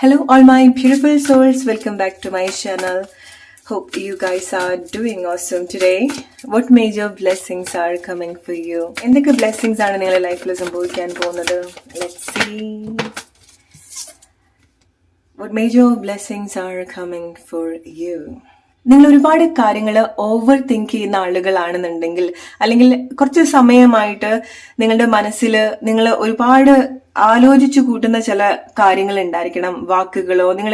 Hello, all my beautiful souls. Welcome back to my channel. Hope you guys are doing awesome today. What major blessings are coming for you? എന്തൊക്കെ blessings ആണ് നിങ്ങളുടെ ലൈഫിൽ സംഭവിക്കാൻ പോകുന്നത്? Let's see. What major blessings are coming for you? നിങ്ങൾ ഒരുപാട് കാര്യങ്ങൾ over think ചെയ്യുന്ന ആളുകളാണെന്നുണ്ടെങ്കിൽ അല്ലെങ്കിൽ കുറച്ച് സമയമായിട്ട് നിങ്ങളുടെ മനസ്സിൽ നിങ്ങൾ ഒരുപാട് ആലോചിച്ചു കൂട്ടുന്ന ചില കാര്യങ്ങൾ ഉണ്ടായിരിക്കണം, വാക്കുകളോ നിങ്ങൾ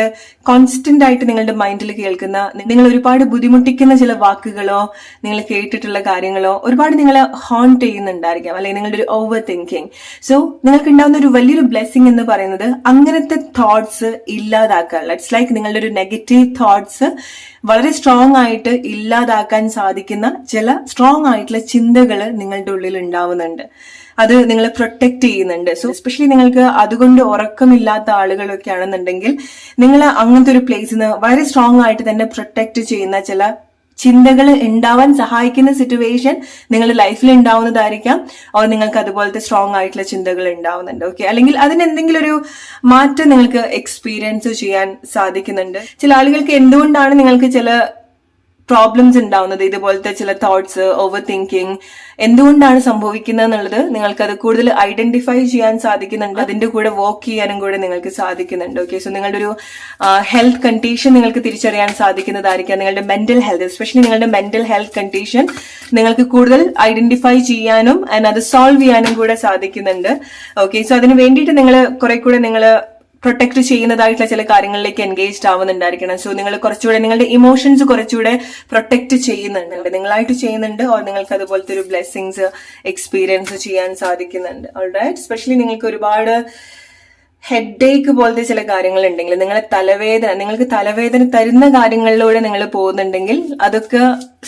കോൺസ്റ്റന്റ് ആയിട്ട് നിങ്ങളുടെ മൈൻഡിൽ കേൾക്കുന്ന, നിങ്ങൾ ഒരുപാട് ബുദ്ധിമുട്ടിക്കുന്ന ചില വാക്കുകളോ നിങ്ങൾ കേട്ടിട്ടുള്ള കാര്യങ്ങളോ ഒരുപാട് നിങ്ങളെ ഹോണ്ട് ചെയ്യുന്നുണ്ടായിരിക്കാം, അല്ലെങ്കിൽ നിങ്ങളുടെ ഒരു ഓവർ തിങ്കിങ്. സോ നിങ്ങൾക്ക് ഉണ്ടാവുന്ന ഒരു വലിയൊരു ബ്ലെസ്സിങ് എന്ന് പറയുന്നത് അങ്ങനത്തെ തോട്ട്സ് ഇല്ലാതാക്കാൻ, ഇറ്റ്സ് ലൈക്ക് നിങ്ങളുടെ ഒരു നെഗറ്റീവ് തോട്ട്സ് വളരെ സ്ട്രോങ് ആയിട്ട് ഇല്ലാതാക്കാൻ സാധിക്കുന്ന ചില സ്ട്രോങ് ആയിട്ടുള്ള ചിന്തകൾ നിങ്ങളുടെ ഉള്ളിൽ ഉണ്ടാവുന്നുണ്ട്. അത് നിങ്ങളെ പ്രൊട്ടക്ട് ചെയ്യുന്നുണ്ട്. സോ എസ്പെഷ്യലി നിങ്ങൾക്ക് അതുകൊണ്ട് ഉറക്കമില്ലാത്ത ആളുകളൊക്കെ ആണെന്നുണ്ടെങ്കിൽ നിങ്ങൾ അങ്ങനത്തെ ഒരു പ്ലേസിൽ നിന്ന് വളരെ സ്ട്രോങ് ആയിട്ട് തന്നെ പ്രൊട്ടക്ട് ചെയ്യുന്ന ചില ചിന്തകൾ ഉണ്ടാവാൻ സഹായിക്കുന്ന സിറ്റുവേഷൻ നിങ്ങളുടെ ലൈഫിൽ ഉണ്ടാവുന്നതായിരിക്കാം. ഓർ നിങ്ങൾക്ക് അതുപോലത്തെ സ്ട്രോങ് ആയിട്ടുള്ള ചിന്തകൾ ഉണ്ടാവുന്നുണ്ട്. ഓക്കെ, അല്ലെങ്കിൽ അതിനെന്തെങ്കിലും ഒരു മാറ്റം നിങ്ങൾക്ക് എക്സ്പീരിയൻസ് ചെയ്യാൻ സാധിക്കുന്നുണ്ട്. ചില ആളുകൾക്ക് എന്തുകൊണ്ടാണ് നിങ്ങൾക്ക് ചില പ്രോബ്ലംസ് ഉണ്ടാവുന്നത്, ഇതുപോലത്തെ ചില തോട്ട്സ്, ഓവർ തിങ്കിങ് എന്തുകൊണ്ടാണ് സംഭവിക്കുന്നത് എന്നുള്ളത് നിങ്ങൾക്ക് അത് കൂടുതൽ ഐഡന്റിഫൈ ചെയ്യാൻ സാധിക്കുന്നുണ്ട്. അതിന്റെ കൂടെ വർക്ക് ചെയ്യാനും കൂടെ നിങ്ങൾക്ക് സാധിക്കുന്നുണ്ട്. ഓക്കെ, സോ നിങ്ങളുടെ ഒരു ഹെൽത്ത് കണ്ടീഷൻ നിങ്ങൾക്ക് തിരിച്ചറിയാൻ സാധിക്കുന്നതായിരിക്കാം. നിങ്ങളുടെ മെന്റൽ ഹെൽത്ത്, എസ്പെഷ്യലി നിങ്ങളുടെ മെന്റൽ ഹെൽത്ത് കണ്ടീഷൻ നിങ്ങൾക്ക് കൂടുതൽ ഐഡന്റിഫൈ ചെയ്യാനും അത് സോൾവ് ചെയ്യാനും കൂടെ സാധിക്കുന്നുണ്ട്. ഓക്കെ, സോ അതിന് വേണ്ടിയിട്ട് നിങ്ങൾ കുറെ കൂടെ നിങ്ങൾ പ്രൊട്ടക്ട് ചെയ്യുന്നതായിട്ടുള്ള ചില കാര്യങ്ങളിലേക്ക് എൻഗേജ്ഡ് ആവുന്നുണ്ടായിരിക്കണം. സോ നിങ്ങൾ കുറച്ചുകൂടെ നിങ്ങളുടെ ഇമോഷൻസ് കുറച്ചുകൂടെ പ്രൊട്ടക്ട് ചെയ്യുന്നുണ്ട്, നിങ്ങളായിട്ട് ചെയ്യുന്നുണ്ട്. ഓർ നിങ്ങൾക്ക് അതുപോലത്തെ ഒരു ബ്ലെസ്സിങ്സ് എക്സ്പീരിയൻസ് ചെയ്യാൻ സാധിക്കുന്നുണ്ട്. ഓൾറൈറ്റ്, എസ്പെഷ്യലി നിങ്ങൾക്ക് ഒരുപാട് ഹെഡേക്ക് പോലത്തെ ചില കാര്യങ്ങൾ ഉണ്ടെങ്കിൽ, നിങ്ങൾക്ക് തലവേദന തരുന്ന കാര്യങ്ങളിലൂടെ നിങ്ങൾ പോകുന്നുണ്ടെങ്കിൽ അതൊക്കെ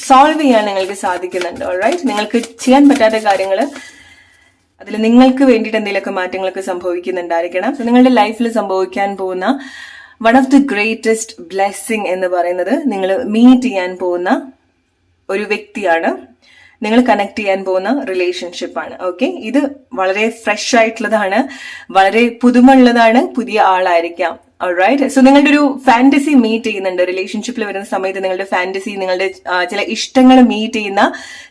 സോൾവ് ചെയ്യാൻ നിങ്ങൾക്ക് സാധിക്കുന്നുണ്ട്. ഓൾറൈറ്റ്, നിങ്ങൾക്ക് ചെയ്യാൻ പറ്റാത്ത കാര്യങ്ങൾ അതിൽ നിങ്ങൾക്ക് വേണ്ടിയിട്ട് എന്തെങ്കിലുമൊക്കെ മാറ്റങ്ങളൊക്കെ സംഭവിക്കുന്നുണ്ടായിരിക്കണം. നിങ്ങളുടെ ലൈഫിൽ സംഭവിക്കാൻ പോകുന്ന one of the greatest blessing എന്ന് പറയുന്നത് നിങ്ങൾ മീറ്റ് ചെയ്യാൻ പോകുന്ന ഒരു വ്യക്തിയാണ്, നിങ്ങൾ കണക്ട് ചെയ്യാൻ പോകുന്ന റിലേഷൻഷിപ്പാണ്. ഓക്കെ, ഇത് വളരെ ഫ്രഷ് ആയിട്ടുള്ളതാണ്, വളരെ പുതുമുള്ളതാണ്, പുതിയ ആളായിരിക്കാം. ഓൾറൈറ്റ്, സോ നിങ്ങളുടെ ഒരു ഫാന്റസി മീറ്റ് ചെയ്യുന്നുണ്ട്. റിലേഷൻഷിപ്പിൽ വരുന്ന സമയത്ത് നിങ്ങളുടെ ഫാന്റസി, നിങ്ങളുടെ ചില ഇഷ്ടങ്ങൾ മീറ്റ് ചെയ്യുന്ന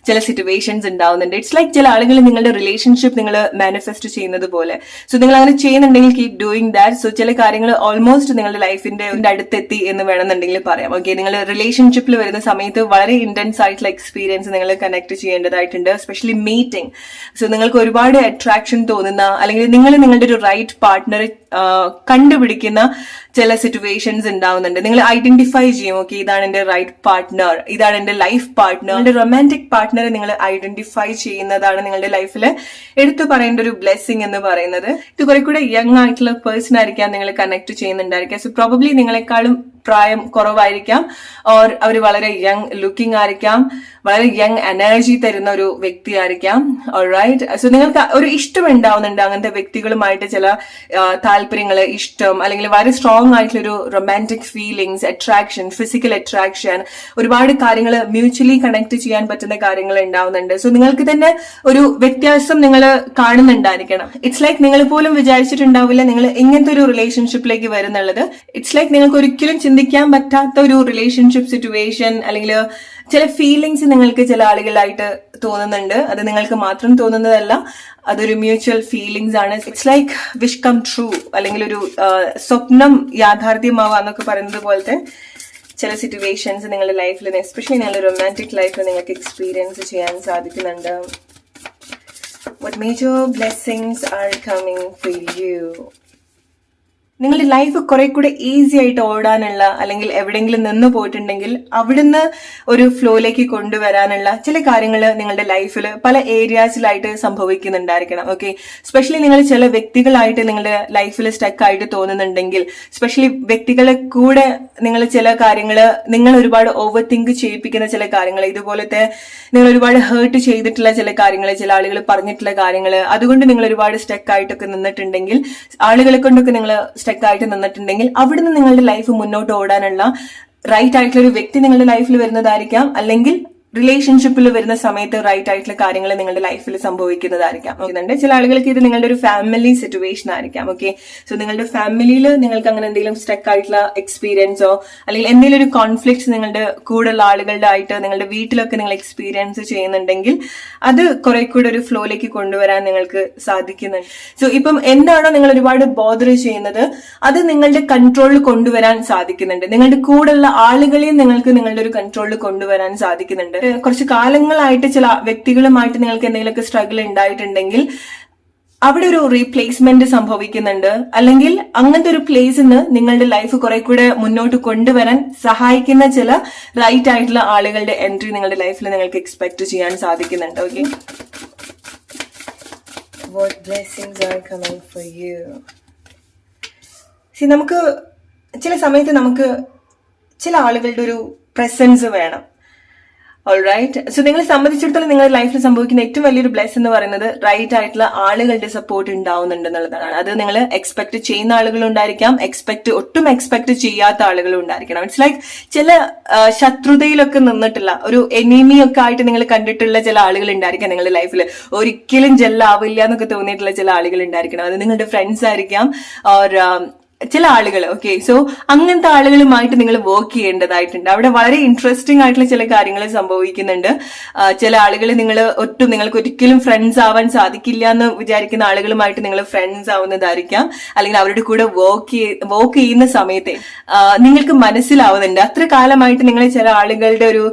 ചില സിറ്റുവേഷൻസ് ഉണ്ടാവുന്നുണ്ട്. ഇറ്റ്സ് ലൈക്ക് ചില ആളുകൾ നിങ്ങളുടെ റിലേഷൻഷിപ്പ് നിങ്ങൾ മാനിഫെസ്റ്റ് ചെയ്യുന്നത് പോലെ. സോ നിങ്ങൾ അങ്ങനെ ചെയ്യുന്നുണ്ടെങ്കിൽ കീപ് ഡൂയിങ് ദാറ്റ്. സോ ചില കാര്യങ്ങൾ ഓൾമോസ്റ്റ് നിങ്ങളുടെ ലൈഫിന്റെ അടുത്തെത്തി എന്ന് വേണമെന്നുണ്ടെങ്കിൽ പറയാം. ഓക്കെ, നിങ്ങൾ റിലേഷൻഷിപ്പിൽ വരുന്ന സമയത്ത് വളരെ ഇന്റൻസ് ആയിട്ടുള്ള എക്സ്പീരിയൻസ് നിങ്ങൾ കണക്ട് ചെയ്യേണ്ടതായിട്ടുണ്ട്, എസ്പെഷ്യലി മീറ്റിംഗ്. സോ നിങ്ങൾക്ക് ഒരുപാട് അട്രാക്ഷൻ തോന്നുന്ന, അല്ലെങ്കിൽ നിങ്ങൾ നിങ്ങളുടെ ഒരു റൈറ്റ് പാർട്ട്ണറെ കണ്ടുപിടിക്കുന്ന ചില സിറ്റുവേഷൻസ് ഉണ്ടാവുന്നുണ്ട്. നിങ്ങൾ ഐഡന്റിഫൈ ചെയ്യും, ഓക്കെ ഇതാണ് എന്റെ റൈറ്റ് പാർട്ട്ണർ, ഇതാണ് എന്റെ ലൈഫ് പാർട്ട്ണർ. നിങ്ങളുടെ റൊമാൻറ്റിക് പാർട്ട്ണറെ നിങ്ങൾ ഐഡന്റിഫൈ ചെയ്യുന്നതാണ് നിങ്ങളുടെ ലൈഫിൽ എടുത്തു പറയേണ്ട ഒരു ബ്ലെസ്സിങ് എന്ന് പറയുന്നത്. ഇത് കുറെ കൂടെ യങ് ആയിട്ടുള്ള പേഴ്സൺ ആയിരിക്കാം നിങ്ങൾ കണക്ട് ചെയ്യുന്നുണ്ടായിരിക്കാം. സോ പ്രോബബ്ലി നിങ്ങളെക്കാളും പ്രായം കുറവായിരിക്കാം, ഓർ അവർ വളരെ യങ് ലുക്കിംഗ് ആയിരിക്കാം, വളരെ യങ് എനർജി തരുന്ന ഒരു വ്യക്തി ആയിരിക്കാം. ഓൾറൈറ്റ്, സോ നിങ്ങൾക്ക് ഒരു ഇഷ്ടം ഉണ്ടാവുന്നുണ്ട് അങ്ങനത്തെ വ്യക്തികളുമായിട്ട്, ചില താല്പര്യങ്ങള്, ഇഷ്ടം, അല്ലെങ്കിൽ വളരെ സ്ട്രോങ് ആയിട്ടുള്ള ഒരു romantic feelings, attraction, physical attraction, ഒരുപാട് കാര്യങ്ങൾ മ്യൂച്വലി കണക്ട് ചെയ്യാൻ പറ്റുന്ന കാര്യങ്ങൾ ഉണ്ടാവുന്നുണ്ട്. സോ നിങ്ങൾക്ക് തന്നെ ഒരു വ്യത്യാസം നിങ്ങൾ കാണുന്നുണ്ടായിരിക്കണം. ഇറ്റ്സ് ലൈക്ക് നിങ്ങൾ പോലും വിചാരിച്ചിട്ടുണ്ടാവില്ല നിങ്ങൾ ഇങ്ങനത്തെ ഒരു റിലേഷൻഷിപ്പിലേക്ക് വരുന്നുള്ളത്. ഇറ്റ്സ് ലൈക്ക് നിങ്ങൾക്ക് ഒരിക്കലും ചിന്തിക്കാൻ പറ്റാത്ത ഒരു റിലേഷൻഷിപ്പ് സിറ്റുവേഷൻ, അല്ലെങ്കിൽ ചില ഫീലിങ്സ് നിങ്ങൾക്ക് ചില ആളുകളായിട്ട് തോന്നുന്നുണ്ട്. അത് നിങ്ങൾക്ക് മാത്രം തോന്നുന്നതല്ല, അതൊരു മ്യൂച്വൽ ഫീലിങ്സ് ആണ്. It's like wish come true, അല്ലെങ്കിൽ ഒരു സ്വപ്നം യാഥാർത്ഥ്യമാവാന്നൊക്കെ പറയുന്നത് പോലത്തെ ചില സിറ്റുവേഷൻസ് നിങ്ങളുടെ ലൈഫിൽ, എസ്പെഷ്യലി നിങ്ങളുടെ റൊമാൻറ്റിക് ലൈഫിൽ നിങ്ങൾക്ക് എക്സ്പീരിയൻസ് ചെയ്യാൻ സാധിക്കുന്നുണ്ട്. What major blessings are coming for you? നിങ്ങളുടെ ലൈഫ് കുറെ കൂടെ ഈസി ആയിട്ട് ഓടാനുള്ള, അല്ലെങ്കിൽ എവിടെയെങ്കിലും നിന്ന് പോയിട്ടുണ്ടെങ്കിൽ അവിടുന്ന് ഒരു ഫ്ലോയിലേക്ക് കൊണ്ടുവരാനുള്ള ചില കാര്യങ്ങൾ നിങ്ങളുടെ ലൈഫിൽ പല ഏരിയാസിലായിട്ട് സംഭവിക്കുന്നുണ്ടായിരിക്കണം. ഓക്കെ, സ്പെഷ്യലി നിങ്ങൾ ചില വ്യക്തികളായിട്ട് നിങ്ങളുടെ ലൈഫിൽ സ്റ്റക്ക് ആയിട്ട് തോന്നുന്നുണ്ടെങ്കിൽ, സ്പെഷ്യലി വ്യക്തികളെ കൂടെ നിങ്ങൾ ചില കാര്യങ്ങൾ, നിങ്ങൾ ഒരുപാട് ഓവർ തിങ്ക് ചെയ്യിപ്പിക്കുന്ന ചില കാര്യങ്ങൾ, ഇതുപോലത്തെ നിങ്ങൾ ഒരുപാട് ഹേർട്ട് ചെയ്തിട്ടുള്ള ചില കാര്യങ്ങൾ, ചില ആളുകൾ പറഞ്ഞിട്ടുള്ള കാര്യങ്ങൾ, അതുകൊണ്ട് നിങ്ങൾ ഒരുപാട് സ്റ്റക്ക് ആയിട്ടൊക്കെ നിന്നിട്ടുണ്ടെങ്കിൽ, ആളുകളെ കൊണ്ടൊക്കെ നിങ്ങൾ സ്റ്റക്കായിട്ട് നിന്നിട്ടുണ്ടെങ്കിൽ, അവിടുന്ന് നിങ്ങളുടെ ലൈഫ് മുന്നോട്ട് ഓടാനുള്ള റൈറ്റ് ആയിട്ടുള്ള ഒരു വ്യക്തി നിങ്ങളുടെ ലൈഫിൽ വരുന്നതായിരിക്കാം. അല്ലെങ്കിൽ റിലേഷൻഷിപ്പിൽ വരുന്ന സമയത്ത് റൈറ്റ് ആയിട്ടുള്ള കാര്യങ്ങൾ നിങ്ങളുടെ ലൈഫിൽ സംഭവിക്കുന്നതായിരിക്കാം. ചില ആളുകൾക്ക് ഇത് നിങ്ങളുടെ ഒരു ഫാമിലി സിറ്റുവേഷൻ ആയിരിക്കാം. ഓക്കെ, സോ നിങ്ങളുടെ ഫാമിലിയിൽ നിങ്ങൾക്ക് അങ്ങനെ എന്തെങ്കിലും സ്റ്റക്ക് ആയിട്ടുള്ള എക്സ്പീരിയൻസോ അല്ലെങ്കിൽ എന്തെങ്കിലും ഒരു കോൺഫ്ലിക്ട്സ് നിങ്ങളുടെ കൂടെയുള്ള ആളുകളുടെ ആയിട്ട് നിങ്ങളുടെ വീട്ടിലൊക്കെ നിങ്ങൾ എക്സ്പീരിയൻസ് ചെയ്യുന്നുണ്ടെങ്കിൽ അത് കുറെ കൂടെ ഒരു ഫ്ലോയിലേക്ക് കൊണ്ടുവരാൻ നിങ്ങൾക്ക് സാധിക്കുന്നുണ്ട്. സോ ഇപ്പം എന്താണോ നിങ്ങൾ ഒരുപാട് ബോധർ ചെയ്യുന്നത് അത് നിങ്ങളുടെ കൺട്രോളിൽ കൊണ്ടുവരാൻ സാധിക്കുന്നുണ്ട്. നിങ്ങളുടെ കൂടെയുള്ള ആളുകളെയും നിങ്ങൾക്ക് നിങ്ങളുടെ ഒരു കൺട്രോളിൽ കൊണ്ടുവരാൻ സാധിക്കുന്നുണ്ട്. കുറച്ച് കാലങ്ങളായിട്ട് ചില വ്യക്തികളുമായിട്ട് നിങ്ങൾക്ക് എന്തെങ്കിലുമൊക്കെ സ്ട്രഗിൾ ഉണ്ടായിട്ടുണ്ടെങ്കിൽ അവിടെ ഒരു റീപ്ലേസ്മെന്റ് സംഭവിക്കുന്നുണ്ട്. അല്ലെങ്കിൽ അങ്ങനത്തെ ഒരു പ്ലേസിന് നിങ്ങളുടെ ലൈഫ് കുറെ കൂടെ മുന്നോട്ട് കൊണ്ടുവരാൻ സഹായിക്കുന്ന ചില റൈറ്റ് ആയിട്ടുള്ള ആളുകളുടെ എൻട്രി നിങ്ങളുടെ ലൈഫിൽ നിങ്ങൾക്ക് എക്സ്പെക്ട് ചെയ്യാൻ സാധിക്കുന്നുണ്ട്. Okay, what blessings are coming for you? നമുക്ക് ചില സമയത്ത് നമുക്ക് ചില ആളുകളുടെ ഒരു പ്രസൻസ് വേണം. ഓൾറൈറ്റ്, സോ നിങ്ങളെ സംബന്ധിച്ചിടത്തോളം നിങ്ങളുടെ ലൈഫിൽ സംഭവിക്കുന്ന ഏറ്റവും വലിയൊരു ബ്ലെസ് എന്ന് പറയുന്നത് റൈറ്റ് ആയിട്ടുള്ള ആളുകളുടെ സപ്പോർട്ട് ഉണ്ടാവുന്നുണ്ട് എന്നുള്ളതാണ്. അത് നിങ്ങൾ എക്സ്പെക്ട് ചെയ്യുന്ന ആളുകളുണ്ടായിരിക്കാം, ഒട്ടും എക്സ്പെക്ട് ചെയ്യാത്ത ആളുകളും ഉണ്ടായിരിക്കണം. ഇറ്റ്സ് ലൈക്ക് ചില ശത്രുതയിലൊക്കെ നിന്നിട്ടുള്ള ഒരു എനിമിയൊക്കെ ആയിട്ട് നിങ്ങൾ കണ്ടിട്ടുള്ള ചില ആളുകൾ ഉണ്ടായിരിക്കാം നിങ്ങളുടെ ലൈഫിൽ. ഒരിക്കലും ജെല്ലാവില്ല എന്നൊക്കെ തോന്നിയിട്ടുള്ള ചില ആളുകൾ ഉണ്ടായിരിക്കണം. അത് നിങ്ങളുടെ ഫ്രണ്ട്സ് ആയിരിക്കാം, ഓർ ചില ആളുകൾ. ഓക്കെ, സോ അങ്ങനത്തെ ആളുകളുമായിട്ട് നിങ്ങൾ വർക്ക് ചെയ്യേണ്ടതായിട്ടുണ്ട്. അവിടെ വളരെ ഇൻട്രസ്റ്റിംഗ് ആയിട്ടുള്ള ചില കാര്യങ്ങൾ സംഭവിക്കുന്നുണ്ട്. ചില ആളുകൾ നിങ്ങൾക്ക് ഒരിക്കലും ഫ്രണ്ട്സ് ആവാൻ സാധിക്കില്ല എന്ന് വിചാരിക്കുന്ന ആളുകളുമായിട്ട് നിങ്ങൾ ഫ്രണ്ട്സ് ആവുന്നതായിരിക്കാം. അല്ലെങ്കിൽ അവരുടെ കൂടെ വർക്ക് ചെയ്യുന്ന സമയത്തെ നിങ്ങൾക്ക് മനസ്സിലാവുന്നുണ്ട് അത്ര കാലമായിട്ട് നിങ്ങൾ ചില ആളുകളുടെ ഒരു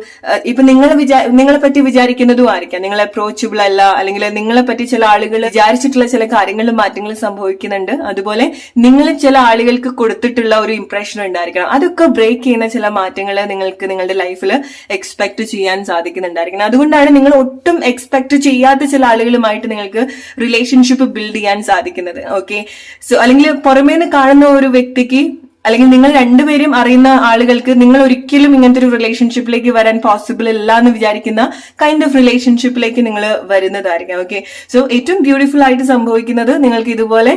ഇപ്പൊ നിങ്ങളെ പറ്റി വിചാരിക്കുന്നതും ആയിരിക്കാം, നിങ്ങൾ അപ്രോച്ചബിൾ അല്ല, അല്ലെങ്കിൽ നിങ്ങളെ പറ്റി ചില ആളുകൾ വിചാരിച്ചിട്ടുള്ള ചില കാര്യങ്ങളിൽ മാറ്റങ്ങൾ സംഭവിക്കുന്നുണ്ട്. അതുപോലെ നിങ്ങൾ ചില ആളുകൾക്ക് കൊടുത്തിട്ടുള്ള ഒരു ഇംപ്രഷൻ ഉണ്ടായിരിക്കണം. അതൊക്കെ ബ്രേക്ക് ചെയ്യുന്ന ചില മാറ്റങ്ങൾ നിങ്ങൾക്ക് നിങ്ങളുടെ ലൈഫിൽ എക്സ്പെക്ട് ചെയ്യാൻ സാധിക്കുന്നുണ്ടായിരിക്കണം. അതുകൊണ്ടാണ് നിങ്ങൾ ഒട്ടും എക്സ്പെക്ട് ചെയ്യാത്ത ചില ആളുകളുമായിട്ട് നിങ്ങൾക്ക് റിലേഷൻഷിപ്പ് ബിൽഡ് ചെയ്യാൻ സാധിക്കുന്നത്. ഓക്കെ, സോ അല്ലെങ്കിൽ പുറമേന്ന് കാണുന്ന ഒരു വ്യക്തിക്ക് അല്ലെങ്കിൽ നിങ്ങൾ രണ്ടുപേരും അറിയുന്ന ആളുകൾക്ക് നിങ്ങൾ ഒരിക്കലും ഇങ്ങനത്തെ ഒരു റിലേഷൻഷിപ്പിലേക്ക് വരാൻ പോസിബിൾ അല്ല എന്ന് വിചാരിക്കുന്ന കൈൻഡ് ഓഫ് റിലേഷൻഷിപ്പിലേക്ക് നിങ്ങൾ വരുന്നതായിരിക്കാം. ഓക്കെ, സോ ഏറ്റവും ബ്യൂട്ടിഫുൾ ആയിട്ട് സംഭവിക്കുന്നത് നിങ്ങൾക്ക് ഇതുപോലെ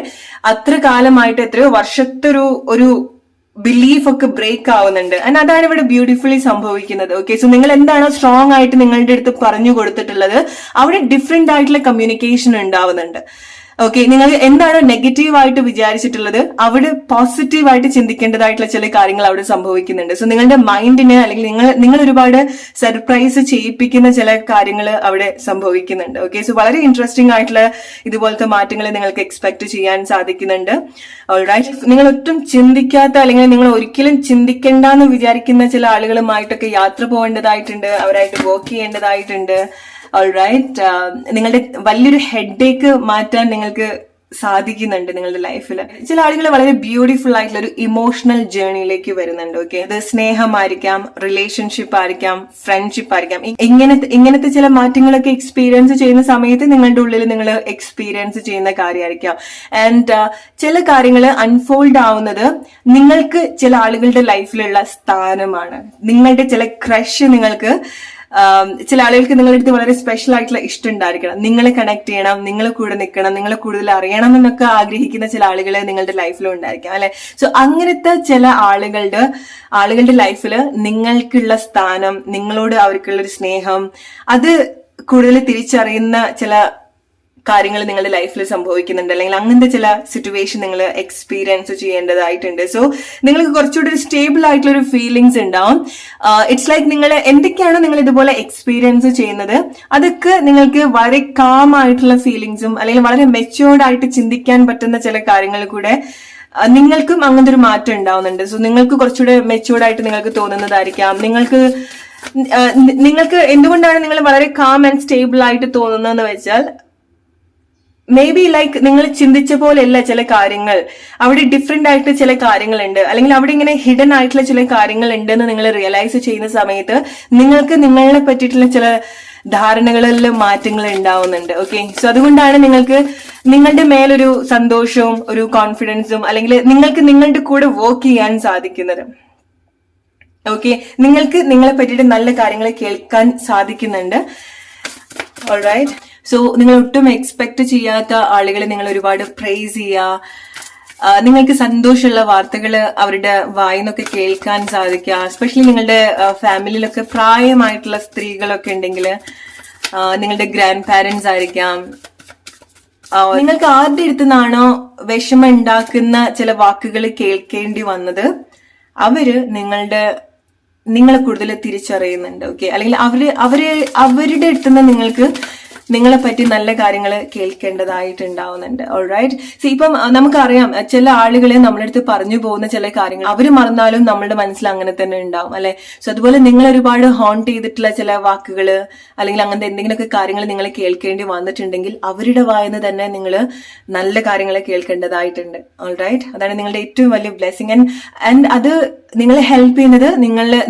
അത്ര കാലമായിട്ട് എത്രയോ വർഷത്തെ ഒരു ബിലീഫ് ഒക്കെ ബ്രേക്ക് ആവുന്നുണ്ട്. ആൻഡ് അതാണ് ഇവിടെ ബ്യൂട്ടിഫുള്ളി സംഭവിക്കുന്നത്. ഓക്കെ, സോ നിങ്ങൾ എന്താണോ സ്ട്രോങ് ആയിട്ട് നിങ്ങളുടെ അടുത്ത് പറഞ്ഞു കൊടുത്തിട്ടുള്ളത് അവിടെ ഡിഫറെന്റ് ആയിട്ടുള്ള കമ്മ്യൂണിക്കേഷൻ ഉണ്ടാവുന്നുണ്ട്. ഓക്കെ, നിങ്ങൾ എന്താണോ നെഗറ്റീവായിട്ട് വിചാരിച്ചിട്ടുള്ളത് അവിടെ പോസിറ്റീവായിട്ട് ചിന്തിക്കേണ്ടതായിട്ടുള്ള ചില കാര്യങ്ങൾ അവിടെ സംഭവിക്കുന്നുണ്ട്. സോ നിങ്ങളുടെ മൈൻഡിന് അല്ലെങ്കിൽ നിങ്ങൾ ഒരുപാട് സർപ്രൈസ് ചെയ്യിപ്പിക്കുന്ന ചില കാര്യങ്ങൾ അവിടെ സംഭവിക്കുന്നുണ്ട്. ഓക്കെ, സോ വളരെ ഇൻട്രസ്റ്റിംഗ് ആയിട്ടുള്ള ഇതുപോലത്തെ മാറ്റങ്ങൾ നിങ്ങൾക്ക് എക്സ്പെക്ട് ചെയ്യാൻ സാധിക്കുന്നുണ്ട്. ഓൾറൈറ്റ്, നിങ്ങൾ ഒട്ടും ചിന്തിക്കാത്ത അല്ലെങ്കിൽ നിങ്ങൾ ഒരിക്കലും ചിന്തിക്കേണ്ടെന്ന് വിചാരിക്കുന്ന ചില ആളുകളുമായിട്ടൊക്കെ യാത്ര പോകേണ്ടതായിട്ടുണ്ട്, അവരായിട്ട് വർക്ക് ചെയ്യേണ്ടതായിട്ടുണ്ട്. ഓൾറൈറ്റ്, നിങ്ങളുടെ വലിയൊരു ഹെഡേക്ക് മാറ്റാൻ നിങ്ങൾക്ക് സാധിക്കുന്നുണ്ട് നിങ്ങളുടെ ലൈഫിൽ. ചില ആളുകൾ വളരെ ബ്യൂട്ടിഫുൾ ആയിട്ടുള്ള ഒരു ഇമോഷണൽ ജേർണിയിലേക്ക് വരുന്നുണ്ട്. ഓക്കെ, അത് സ്നേഹമായിരിക്കാം, റിലേഷൻഷിപ്പ് ആയിരിക്കാം, ഫ്രണ്ട്ഷിപ്പ് ആയിരിക്കാം. ഇങ്ങനത്തെ ചില മാറ്റങ്ങളൊക്കെ എക്സ്പീരിയൻസ് ചെയ്യുന്ന സമയത്ത് നിങ്ങളുടെ ഉള്ളിൽ നിങ്ങൾ എക്സ്പീരിയൻസ് ചെയ്യുന്ന കാര്യമായിരിക്കാം. ആൻഡ് ചില കാര്യങ്ങൾ അൺഫോൾഡ് ആവുന്നത് നിങ്ങൾക്ക് ചില ആളുകളുടെ ലൈഫിലുള്ള സ്ഥാനമാണ്. നിങ്ങളുടെ ചില ക്രഷ് നിങ്ങൾക്ക് ചില ആളുകൾക്ക് നിങ്ങളുടെ അടുത്ത് വളരെ സ്പെഷ്യൽ ആയിട്ടുള്ള ഇഷ്ടം ഉണ്ടായിരിക്കണം, നിങ്ങളെ കണക്ട് ചെയ്യണം, നിങ്ങളെ കൂടെ നിൽക്കണം, നിങ്ങളെ കൂടുതൽ അറിയണം എന്നൊക്കെ ആഗ്രഹിക്കുന്ന ചില ആളുകൾ നിങ്ങളുടെ ലൈഫിലും ഉണ്ടായിരിക്കാം, അല്ലെ? സോ അങ്ങനത്തെ ചില ആളുകളുടെ ലൈഫിൽ നിങ്ങൾക്കുള്ള സ്ഥാനം, നിങ്ങളോട് അവർക്കുള്ള ഒരു സ്നേഹം, അത് കൂടുതൽ തിരിച്ചറിയുന്ന ചില കാര്യങ്ങൾ നിങ്ങളുടെ ലൈഫിൽ സംഭവിക്കുന്നുണ്ട്. അല്ലെങ്കിൽ അങ്ങനത്തെ ചില സിറ്റുവേഷൻ നിങ്ങൾ എക്സ്പീരിയൻസ് ചെയ്യേണ്ടതായിട്ടുണ്ട്. സോ നിങ്ങൾക്ക് കുറച്ചുകൂടി ഒരു സ്റ്റേബിൾ ആയിട്ടുള്ള ഒരു ഫീലിങ്സ് ഉണ്ടാവും. ഇറ്റ്സ് ലൈക്ക് നിങ്ങൾ എന്തൊക്കെയാണോ നിങ്ങൾ ഇതുപോലെ എക്സ്പീരിയൻസ് ചെയ്യുന്നത് അതൊക്കെ നിങ്ങൾക്ക് വളരെ കാം ആയിട്ടുള്ള ഫീലിങ്സും അല്ലെങ്കിൽ വളരെ മെച്യൂർഡ് ആയിട്ട് ചിന്തിക്കാൻ പറ്റുന്ന ചില കാര്യങ്ങൾ കൂടെ നിങ്ങൾക്കും അങ്ങനത്തെ ഒരു മാറ്റം ഉണ്ടാവുന്നുണ്ട്. സോ നിങ്ങൾക്ക് കുറച്ചുകൂടെ മെച്യൂർഡ് ആയിട്ട് നിങ്ങൾക്ക് തോന്നുന്നതായിരിക്കാം. നിങ്ങൾക്ക് എന്തുകൊണ്ടാണ് നിങ്ങൾ വളരെ കാം ആൻഡ് സ്റ്റേബിൾ ആയിട്ട് തോന്നുന്നതെന്ന് വെച്ചാൽ മേ ബി ലൈക്ക് നിങ്ങൾ ചിന്തിച്ച പോലെയല്ല ചില കാര്യങ്ങൾ, അവിടെ ഡിഫറെന്റ് ആയിട്ട് ചില കാര്യങ്ങളുണ്ട്, അല്ലെങ്കിൽ അവിടെ ഇങ്ങനെ ഹിഡൻ ആയിട്ടുള്ള ചില കാര്യങ്ങൾ ഉണ്ടെന്ന് നിങ്ങൾ റിയലൈസ് ചെയ്യുന്ന സമയത്ത് നിങ്ങൾക്ക് നിങ്ങളെ പറ്റിയിട്ടുള്ള ചില ധാരണകളിൽ മാറ്റങ്ങൾ ഉണ്ടാവുന്നുണ്ട്. ഓക്കെ, സോ അതുകൊണ്ടാണ് നിങ്ങൾക്ക് നിങ്ങളുടെ മേലൊരു സന്തോഷവും ഒരു കോൺഫിഡൻസും അല്ലെങ്കിൽ നിങ്ങൾക്ക് നിങ്ങളുടെ കൂടെ വർക്ക് ചെയ്യാൻ സാധിക്കുന്നത്. ഓക്കെ, നിങ്ങൾക്ക് നിങ്ങളെ പറ്റിയിട്ട് നല്ല കാര്യങ്ങൾ കേൾക്കാൻ സാധിക്കുന്നുണ്ട്. ഓൾറൈറ്റ്, സോ നിങ്ങൾ ഒട്ടും എക്സ്പെക്ട് ചെയ്യാത്ത ആളുകളെ നിങ്ങൾ ഒരുപാട് പ്രൈസ് ചെയ്യുക. നിങ്ങൾക്ക് സന്തോഷമുള്ള വാർത്തകൾ അവരുടെ വായിന്നൊക്കെ കേൾക്കാൻ സാധിക്കുക. എസ്പെഷ്യലി നിങ്ങളുടെ ഫാമിലിയിലൊക്കെ പ്രായമായിട്ടുള്ള സ്ത്രീകളൊക്കെ ഉണ്ടെങ്കിൽ നിങ്ങളുടെ ഗ്രാൻഡ് പാരന്റ്സ് ആയിരിക്കാം. നിങ്ങൾക്ക് ആരുടെ അടുത്തുനിന്നാണോ വിഷമം ഉണ്ടാക്കുന്ന ചില വാക്കുകൾ കേൾക്കേണ്ടി വന്നത്, അവര് നിങ്ങളെ കൂടുതൽ തിരിച്ചറിയുന്നുണ്ട്. ഓക്കെ, അല്ലെങ്കിൽ അവരുടെ അടുത്തുനിന്ന് നിങ്ങൾക്ക് നിങ്ങളെ പറ്റി നല്ല കാര്യങ്ങൾ കേൾക്കേണ്ടതായിട്ടുണ്ടാവുന്നുണ്ട്. ഓൾറൈറ്റ്. സോ ഇപ്പം നമുക്കറിയാം ചില ആളുകളെ നമ്മളടുത്ത് പറഞ്ഞു പോകുന്ന ചില കാര്യങ്ങൾ അവര് മറന്നാലും നമ്മളുടെ മനസ്സിൽ അങ്ങനെ തന്നെ ഉണ്ടാവും, അല്ലെ? സോ അതുപോലെ നിങ്ങൾ ഒരുപാട് ഹോണ്ട് ചെയ്തിട്ടുള്ള ചില വാക്കുകള് അല്ലെങ്കിൽ അങ്ങനത്തെ എന്തെങ്കിലുമൊക്കെ കാര്യങ്ങൾ നിങ്ങൾ കേൾക്കേണ്ടി വന്നിട്ടുണ്ടെങ്കിൽ അവരുടെ വായന്ന് തന്നെ നിങ്ങൾ നല്ല കാര്യങ്ങൾ കേൾക്കേണ്ടതായിട്ടുണ്ട്. ഓൾറൈറ്റ്. അതാണ് നിങ്ങളുടെ ഏറ്റവും വലിയ ബ്ലെസ്സിങ്. ആൻഡ് അത് നിങ്ങളെ ഹെൽപ്പ് ചെയ്യുന്നത്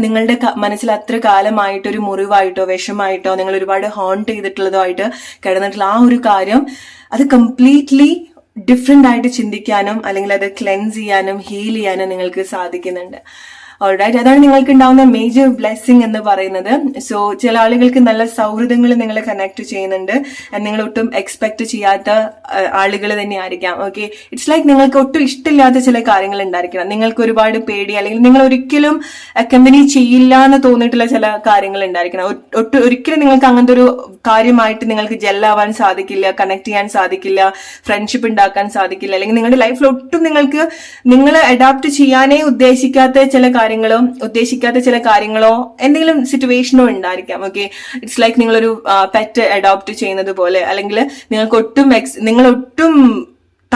നിങ്ങളുടെ മനസ്സിൽ അത്ര കാലമായിട്ട് ഒരു മുറിവായിട്ടോ വിഷമായിട്ടോ നിങ്ങൾ ഒരുപാട് ഹോണ്ട് ചെയ്തിട്ടുള്ളതോ ആയിട്ട് കിടന്നിട്ടുള്ള ആ ഒരു കാര്യം അത് കംപ്ലീറ്റ്ലി ഡിഫറെന്റ് ആയിട്ട് ചിന്തിക്കാനും അല്ലെങ്കിൽ അത് ക്ലെൻസ് ചെയ്യാനും ഹീൽ ചെയ്യാനും നിങ്ങൾക്ക് സാധിക്കുന്നുണ്ട്. ഓൾറൈറ്റ്. അതാണ് നിങ്ങൾക്ക് ഉണ്ടാവുന്ന മേജർ ബ്ലെസ്സിങ് എന്ന് പറയുന്നത്. സോ ചില ആളുകൾക്ക് നല്ല സൗഹൃദങ്ങൾ നിങ്ങളെ കണക്ട് ചെയ്യുന്നുണ്ട്. നിങ്ങൾ ഒട്ടും എക്സ്പെക്ട് ചെയ്യാത്ത ആളുകൾ തന്നെ ആയിരിക്കാം. ഓക്കെ, ഇറ്റ്സ് ലൈക്ക് നിങ്ങൾക്ക് ഒട്ടും ഇഷ്ടമില്ലാത്ത ചില കാര്യങ്ങൾ ഉണ്ടായിരിക്കണം. നിങ്ങൾക്ക് ഒരുപാട് പേടി അല്ലെങ്കിൽ നിങ്ങൾ ഒരിക്കലും കമ്പനി ചെയ്യില്ല എന്ന് തോന്നിയിട്ടുള്ള ചില കാര്യങ്ങൾ ഉണ്ടായിരിക്കണം. ഒരിക്കലും നിങ്ങൾക്ക് അങ്ങനത്തെ ഒരു കാര്യമായിട്ട് നിങ്ങൾക്ക് ജെല്ലാവാൻ സാധിക്കില്ല, കണക്ട് ചെയ്യാൻ സാധിക്കില്ല, ഫ്രണ്ട്ഷിപ്പ് ഉണ്ടാക്കാൻ സാധിക്കില്ല, അല്ലെങ്കിൽ നിങ്ങളുടെ ലൈഫിൽ ഒട്ടും നിങ്ങളെ അഡാപ്റ്റ് ചെയ്യാനേ ഉദ്ദേശിക്കാത്ത ചില കാര്യങ്ങളോ എന്തെങ്കിലും സിറ്റുവേഷനോ ഉണ്ടായിരിക്കാം. ഓക്കെ, ഇറ്റ്സ് ലൈക്ക് നിങ്ങളൊരു പെറ്റ് അഡോപ്റ്റ് ചെയ്യുന്നത് പോലെ, അല്ലെങ്കിൽ നിങ്ങൾ ഒട്ടും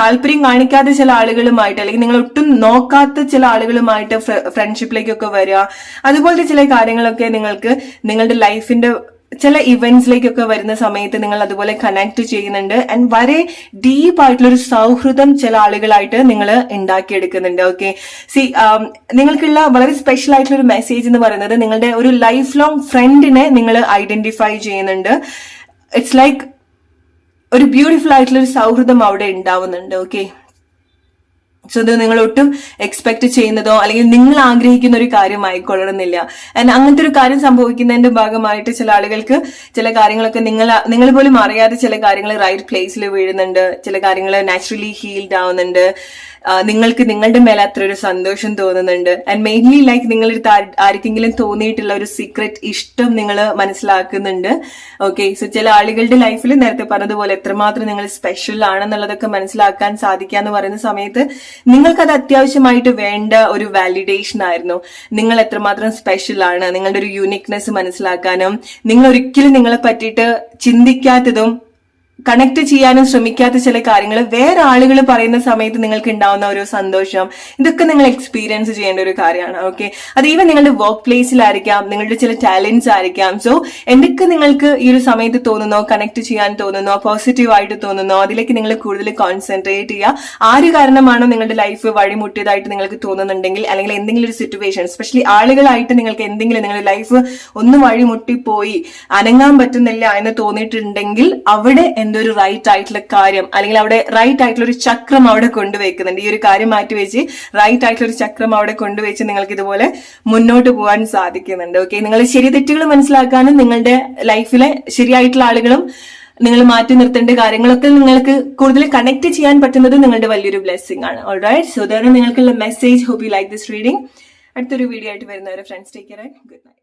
താല്പര്യം കാണിക്കാത്ത ചില ആളുകളുമായിട്ട് അല്ലെങ്കിൽ നിങ്ങൾ ഒട്ടും നോക്കാത്ത ചില ആളുകളുമായിട്ട് ഫ്രണ്ട്ഷിപ്പിലേക്കൊക്കെ വരിക. അതുപോലത്തെ ചില കാര്യങ്ങളൊക്കെ നിങ്ങൾക്ക് നിങ്ങളുടെ ലൈഫിന്റെ ചില ഇവന്റ്സിലേക്കൊക്കെ വരുന്ന സമയത്ത് നിങ്ങൾ അതുപോലെ കണക്ട് ചെയ്യുന്നുണ്ട്. ആൻഡ് വളരെ ഡീപ്പ് ആയിട്ടുള്ള ഒരു സൗഹൃദം ചില ആളുകളായിട്ട് നിങ്ങൾ ഉണ്ടാക്കിയെടുക്കുന്നുണ്ട്. ഓക്കെ, നിങ്ങൾക്കുള്ള വളരെ സ്പെഷ്യൽ ആയിട്ടുള്ള ഒരു മെസ്സേജ് എന്ന് പറയുന്നത് നിങ്ങളുടെ ഒരു ലൈഫ് ലോങ് ഫ്രണ്ടിനെ നിങ്ങൾ ഐഡന്റിഫൈ ചെയ്യുന്നുണ്ട്. ഇറ്റ്സ് ലൈക്ക് ഒരു ബ്യൂട്ടിഫുൾ ആയിട്ടുള്ള ഒരു സൗഹൃദം അവിടെ ഉണ്ടാവുന്നുണ്ട്. ഓക്കെ, സോ ഇത് നിങ്ങൾ ഒട്ടും എക്സ്പെക്ട് ചെയ്യുന്നതോ അല്ലെങ്കിൽ നിങ്ങൾ ആഗ്രഹിക്കുന്ന ഒരു കാര്യമായിക്കൊള്ളണമെന്നില്ല. ആൻഡ് അങ്ങനത്തെ ഒരു കാര്യം സംഭവിക്കുന്നതിന്റെ ഭാഗമായിട്ട് ചില ആളുകൾക്ക് ചില കാര്യങ്ങളൊക്കെ നിങ്ങൾ പോലും അറിയാതെ ചില കാര്യങ്ങൾ റൈറ്റ് പ്ലേസിൽ വീഴുന്നുണ്ട്, ചില കാര്യങ്ങൾ നാച്ചുറലി ഹീൽഡ് ആവുന്നുണ്ട്. നിങ്ങൾക്ക് നിങ്ങളുടെ മേലെ അത്ര ഒരു സന്തോഷം തോന്നുന്നുണ്ട്. ആൻഡ് മെയിൻലി ലൈക്ക് നിങ്ങളടുത്ത് ആർക്കെങ്കിലും തോന്നിയിട്ടുള്ള ഒരു സീക്രട്ട് ഇഷ്ടം നിങ്ങൾ മനസ്സിലാക്കുന്നുണ്ട്. ഓക്കെ, സോ ചില ആളുകളുടെ ലൈഫിൽ നേരത്തെ പറഞ്ഞതുപോലെ എത്രമാത്രം നിങ്ങൾ സ്പെഷ്യൽ ആണെന്നുള്ളതൊക്കെ മനസ്സിലാക്കാൻ സാധിക്കാന്ന് പറയുന്ന സമയത്ത് നിങ്ങൾക്കത് അത്യാവശ്യമായിട്ട് വേണ്ട ഒരു വാലിഡേഷൻ ആയിരുന്നു. നിങ്ങൾ എത്രമാത്രം സ്പെഷ്യൽ ആണ്, നിങ്ങളുടെ ഒരു യൂണിക്നെസ് മനസ്സിലാക്കാനും നിങ്ങൾ ഒരിക്കലും നിങ്ങളെ പറ്റിയിട്ട് ചിന്തിക്കാത്തതും കണക്ട് ചെയ്യാനും ശ്രമിക്കാത്ത ചില കാര്യങ്ങൾ വേറെ ആളുകൾ പറയുന്ന സമയത്ത് നിങ്ങൾക്ക് ഉണ്ടാവുന്ന ഒരു സന്തോഷം, ഇതൊക്കെ നിങ്ങൾ എക്സ്പീരിയൻസ് ചെയ്യേണ്ട ഒരു കാര്യമാണ്. ഓക്കെ, അത് ഈവൻ നിങ്ങളുടെ വർക്ക് പ്ലേസിലായിരിക്കാം, നിങ്ങളുടെ ചില ടാലന്റ്സ് ആയിരിക്കാം. സോ എന്തൊക്കെ നിങ്ങൾക്ക് ഈ ഒരു സമയത്ത് തോന്നുന്നോ, കണക്ട് ചെയ്യാൻ തോന്നുന്നോ, പോസിറ്റീവ് ആയിട്ട് തോന്നുന്നോ, അതിലേക്ക് നിങ്ങൾ കൂടുതൽ കോൺസെൻട്രേറ്റ് ചെയ്യുക. ആര് കാരണമാണോ നിങ്ങളുടെ ലൈഫ് വഴിമുട്ടിയതായിട്ട് നിങ്ങൾക്ക് തോന്നുന്നുണ്ടെങ്കിൽ, അല്ലെങ്കിൽ എന്തെങ്കിലും ഒരു സിറ്റുവേഷൻ എസ്പെഷ്യലി ആളുകളായിട്ട് നിങ്ങൾക്ക് എന്തെങ്കിലും നിങ്ങളുടെ ലൈഫ് ഒന്ന് വഴിമുട്ടിപ്പോയി അനങ്ങാൻ പറ്റുന്നില്ല എന്ന് തോന്നിയിട്ടുണ്ടെങ്കിൽ അവിടെ ഒരു റൈറ്റ് ആയിട്ടുള്ള കാര്യം അല്ലെങ്കിൽ അവിടെ റൈറ്റ് ആയിട്ടുള്ള ഒരു ചക്രം അവിടെ കൊണ്ടുവയ്ക്കുന്നുണ്ട്. ഈ ഒരു കാര്യം മാറ്റി വെച്ച് റൈറ്റ് ആയിട്ടുള്ള ഒരു ചക്രം അവിടെ കൊണ്ടുവച്ച് നിങ്ങൾക്ക് ഇതുപോലെ മുന്നോട്ട് പോകാൻ സാധിക്കുന്നുണ്ട്. ഓക്കെ, നിങ്ങൾ ശരി തെറ്റുകൾ മനസ്സിലാക്കാനും നിങ്ങളുടെ ലൈഫിലെ ശരിയായിട്ടുള്ള ആളുകളും നിങ്ങൾ മാറ്റി നിർത്തേണ്ട കാര്യങ്ങളൊക്കെ നിങ്ങൾക്ക് കൂടുതൽ കണക്ട് ചെയ്യാൻ പറ്റുന്നത് നിങ്ങളുടെ വലിയൊരു ബ്ലെസ്സിംഗ് ആണ്. ഓൾറൈറ്റ്, സോ ദാറ്റ് നിങ്ങൾക്കുള്ള message. Hope you like this reading. അടുത്തൊരു വീഡിയോ ആയിട്ട് വരുന്നവരെ friends, take care and good night.